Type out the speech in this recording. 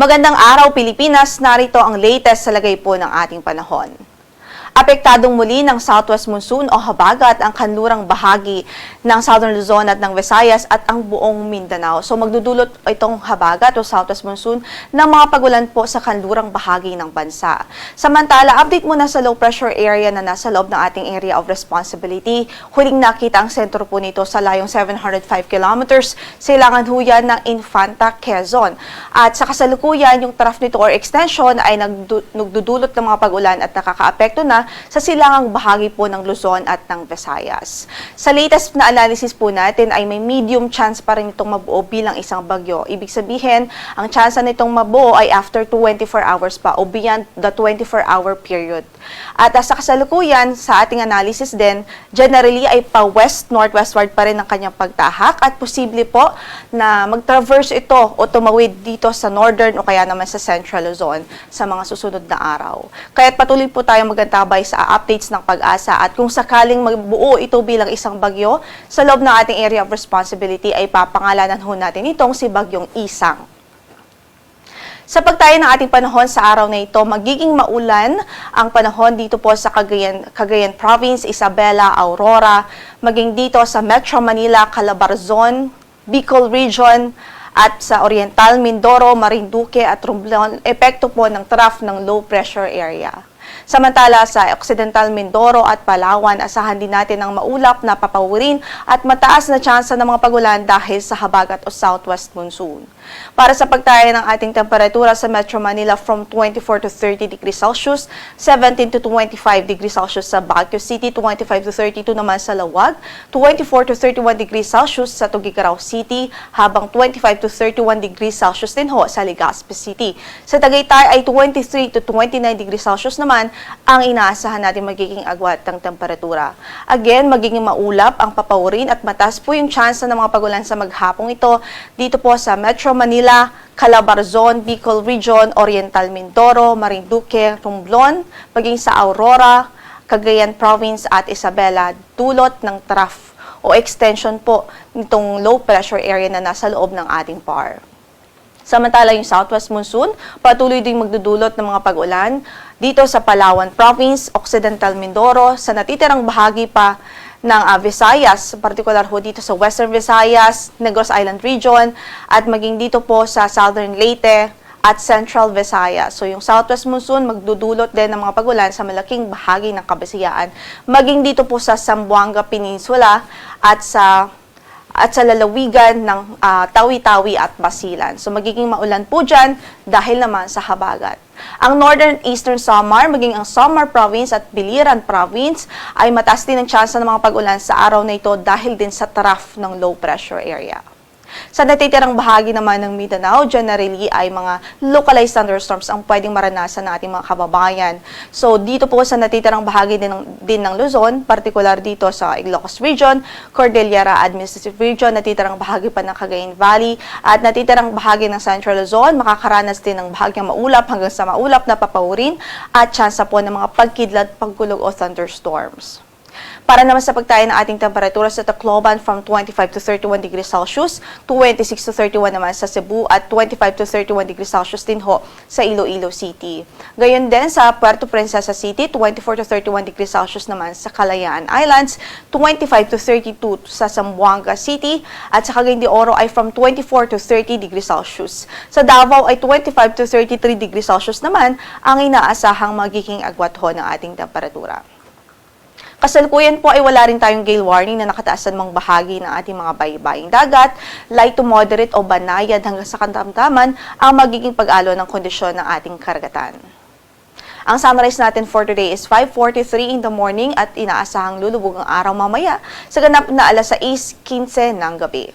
Magandang araw Pilipinas, narito ang latest sa lagay po ng ating panahon. Apektadong muli ng southwest monsoon o habagat ang kanlurang bahagi ng Southern Luzon at ng Visayas at ang buong Mindanao. So magdudulot itong habagat o southwest monsoon ng mga pagulan po sa kanlurang bahagi ng bansa. Samantala, update muna sa low pressure area na nasa loob ng ating area of responsibility. Huling nakita ang sentro po nito sa layong 705 kilometers sa ilangan huyan ng Infanta, Quezon. At sa kasalukuyan, yung trough nito or extension ay nagdudulot ng mga pagulan at nakakaapekto na sa silangang bahagi po ng Luzon at ng Visayas. Sa latest na analysis po natin ay may medium chance pa rin itong mabuo bilang isang bagyo. Ibig sabihin, ang chance nitong mabuo ay after 24 hours pa o beyond the 24-hour period. At sa kasalukuyan, sa ating analysis din, generally ay pa-west-northwestward pa rin ang kanyang pagtahak at posible po na mag-traverse ito o tumawid dito sa northern o kaya naman sa central Luzon sa mga susunod na araw. Kaya't patuloy po tayong magantabay sa updates ng pag-asa at kung sakaling magbuo ito bilang isang bagyo, sa loob ng ating area of responsibility ay papangalanan ho natin itong si Bagyong Isang. Sa pagtayo ng ating panahon sa araw na ito, magiging maulan ang panahon dito po sa Cagayan Province, Isabela, Aurora, maging dito sa Metro Manila, Calabarzon, Bicol Region, at sa Oriental, Mindoro, Marinduque at Romblon, epekto po ng trough ng low pressure area. Samantala sa Occidental Mindoro at Palawan, asahan din natin ang maulap na papawirin at mataas na tsansa ng mga pagulan dahil sa habagat o southwest monsoon. Para sa pagtaya ng ating temperatura sa Metro Manila from 24 to 30 degrees Celsius, 17 to 25 degrees Celsius sa Baguio City, 25 to 32 naman sa Lawag, 24 to 31 degrees Celsius sa Tuguegarao City, habang 25 to 31 degrees Celsius din ho sa Legazpi City. Sa Tagaytay ay 23 to 29 degrees Celsius naman ang inaasahan natin magiging agwat ng temperatura. Again, magiging maulap ang papawirin at mataas po yung chance ng mga pagulan sa maghapong ito dito po sa Metro Manila, Calabarzon, Bicol Region, Oriental Mindoro, Marinduque, Romblon, maging sa Aurora, Cagayan Province at Isabela, dulot ng trough o extension po nitong low pressure area na nasa loob ng ating PAR. Samantala yung southwest monsoon, patuloy ding magdudulot ng mga pag-ulan dito sa Palawan Province, Occidental Mindoro, sa natitirang bahagi pa ng Visayas, particular ho dito sa Western Visayas, Negros Island Region, at maging dito po sa Southern Leyte at Central Visayas. So yung southwest monsoon magdudulot din ng mga pagulan sa malaking bahagi ng Kabisayaan, maging dito po sa Zamboanga Peninsula at sa lalawigan ng Tawi-Tawi at Basilan. So magiging maulan po dyan dahil naman sa habagat. Ang Northern Eastern Samar, maging ang Samar Province at Biliran Province ay mataas din ang tsansa ng mga pag-ulan sa araw na ito dahil din sa trough ng low pressure area. Sa natitirang bahagi naman ng Mindanao, generally ay mga localized thunderstorms ang pwedeng maranasan ng ating mga kababayan. So dito po sa natitirang bahagi din ng Luzon, partikular dito sa Ilocos Region, Cordillera Administrative Region, natitirang bahagi pa ng Cagayan Valley, at natitirang bahagi ng Central Luzon, makakaranas din ng bahagyang maulap hanggang sa maulap na papawirin at tsansa po ng mga pagkidlat, pagkulog o thunderstorms. Para naman sa pagtayo ng ating temperatura sa Tacloban from 25 to 31 degrees Celsius, 26 to 31 naman sa Cebu at 25 to 31 degrees Celsius din ho sa Iloilo City. Gayon din sa Puerto Princesa City, 24 to 31 degrees Celsius naman sa Kalayaan Islands, 25 to 32 sa Zamboanga City, at sa Cagayan de Oro ay from 24 to 30 degrees Celsius. Sa Davao ay 25 to 33 degrees Celsius naman ang inaasahang magiging agwat ho ng ating temperatura. Kasalukuyan po ay wala rin tayong gale warning na nakataasan mong bahagi ng ating mga baybaying dagat, light to moderate o banayad hanggang sa katamtaman ang magiging pag-alo ng kondisyon ng ating karagatan. Ang summarize natin for today is 5:43 in the morning at inaasahang lulubog ang araw mamaya sa ganap na 6:15 ng gabi.